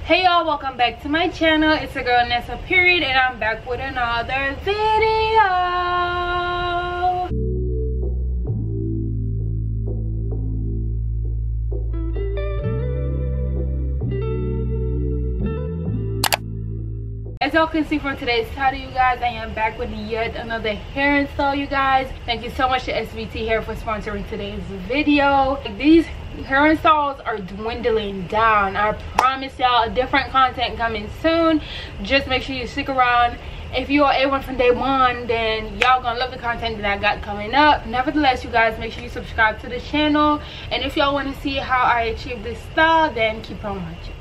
Hey y'all, welcome back to my channel. It's your girl Nessa period, and I'm back with another video. As y'all can see from today's title, you guys, I am back with yet another hair install, you guys. Thank you so much to SVT Hair for sponsoring today's video. These hair installs are dwindling down. I promise y'all different content coming soon. Just make sure you stick around. If you are A1 from day one, then y'all gonna love the content that I got coming up. Nevertheless, you guys, make sure you subscribe to the channel. And if y'all want to see how I achieve this style, then keep on watching.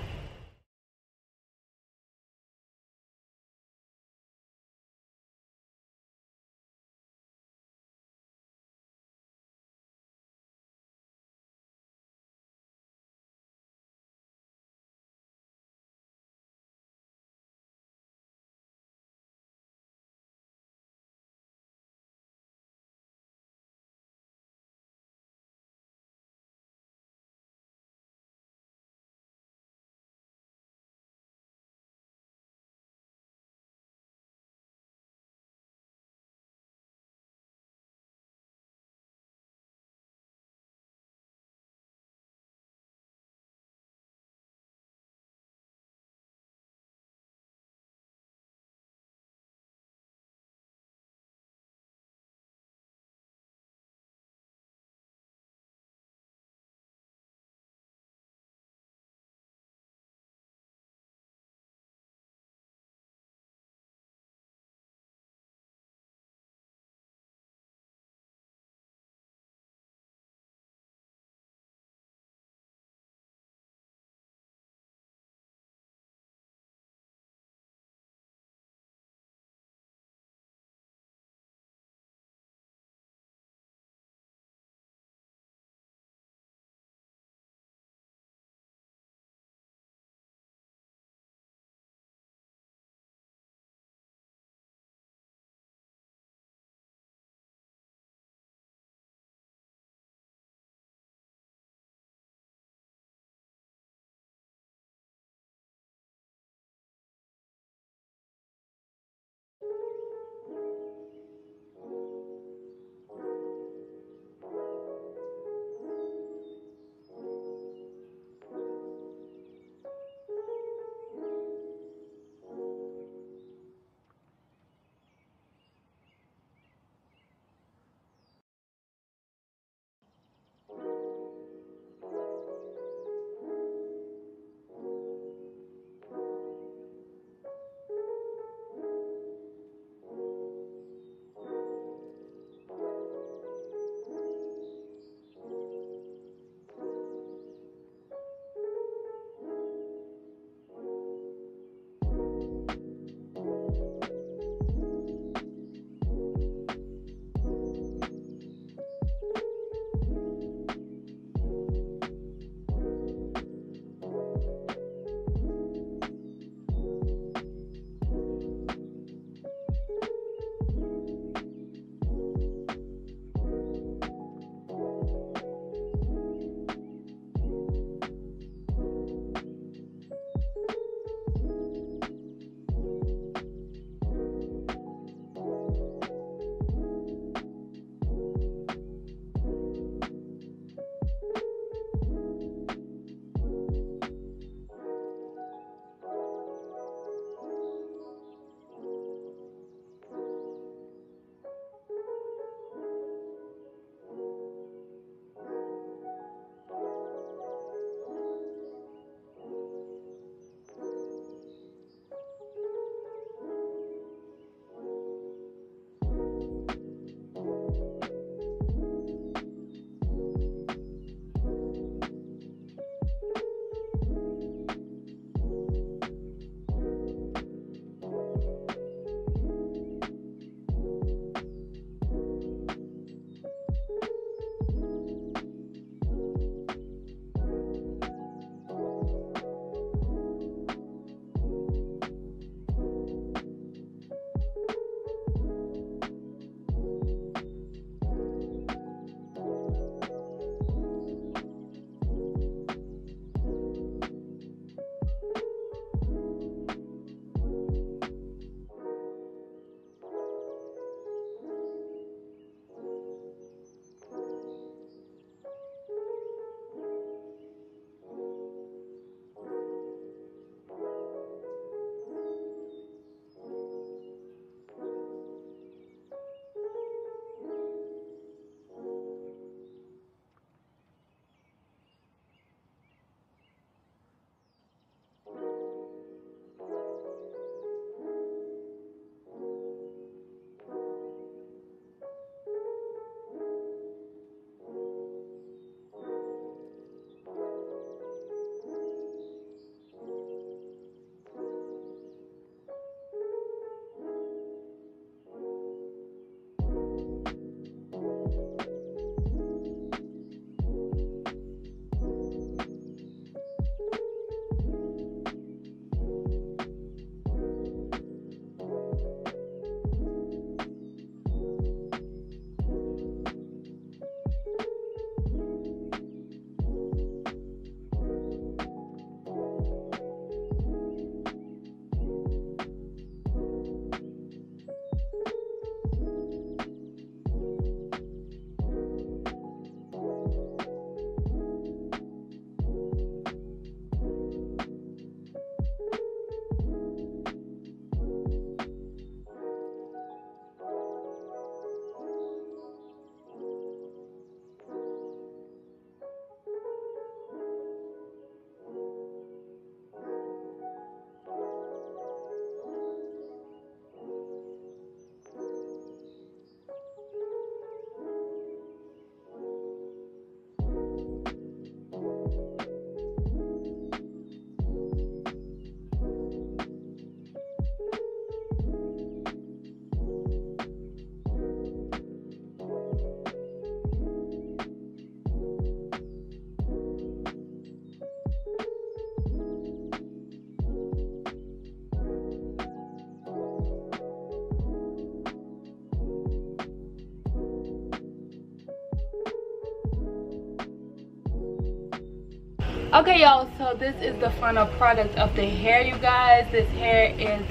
Okay y'all, so this is the final product of the hair, you guys. This hair is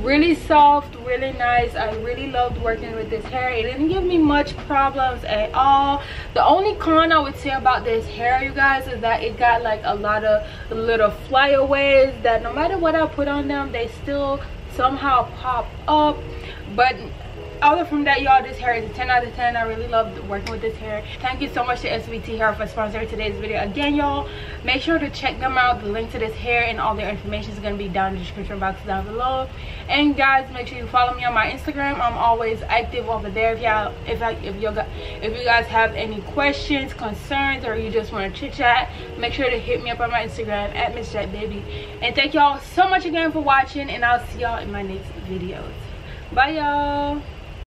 really soft, really nice. I really loved working with this hair. It didn't give me much problems at all. The only con I would say about this hair, you guys, is that it got like a lot of little flyaways that no matter what I put on them, they still somehow pop up. But other from that, y'all, this hair is a 10 out of 10. I really loved working with this hair. Thank you so much to SVT Hair for sponsoring today's video. Again, y'all, make sure to check them out. The link to this hair and all their information is going to be down in the description box down below. And guys, make sure you follow me on my Instagram. I'm always active over there. If you guys have any questions, concerns, or you just want to chit chat, make sure to hit me up on my Instagram at MissJackBaby. And thank y'all so much again for watching, and I'll see y'all in my next videos. Bye y'all.